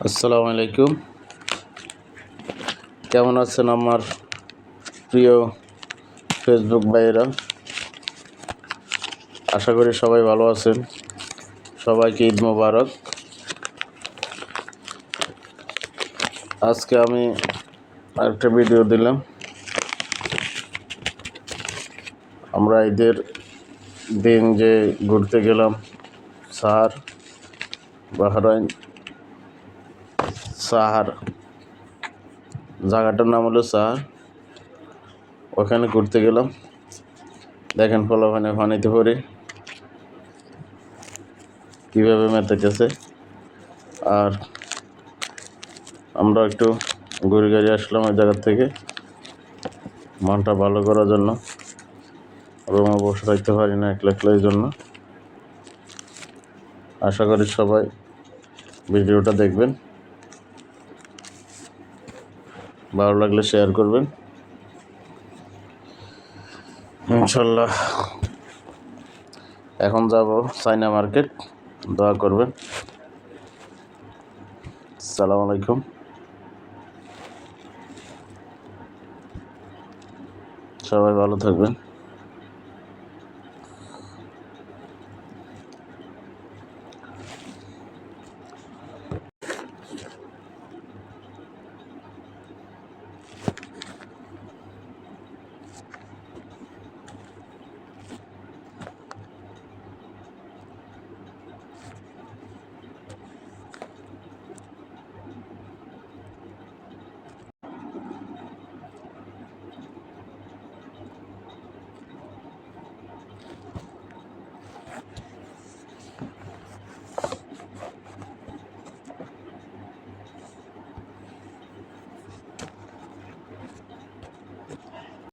আসসালামু আলাইকুম। কেমন আছেন আমার প্রিয় ফেসবুক ভাইয়েরা? আশা করি সবাই ভালো আছেন। সবাইকে ঈদ মোবারক। আজকে আমি আরেকটা ভিডিও দিলাম। আমরা ঈদের দিন যে ঘুরতে গেলাম বাহরাইন সাহার, জায়গাটার নাম হলো সাহার। ওখানে ঘুরতে গেলাম। দেখেন ওখানে পানিতে পড়ে কীভাবে মেতেছে। আর আমরা একটু ঘুরে ঘুরে আসলাম ওই জায়গার থেকে, মনটা ভালো করার জন্য। রুমে বসে থাকতে পারি না একলা একলা, এই জন্য। আশা করি সবাই ভিডিওটা দেখবেন, ভালো লাগলে শেয়ার করবেন ইনশাল্লাহ। এখন যাব চায়না মার্কেট, দোয়া করবেন। আসসালামু আলাইকুম। সবাই ভালো থাকবেন।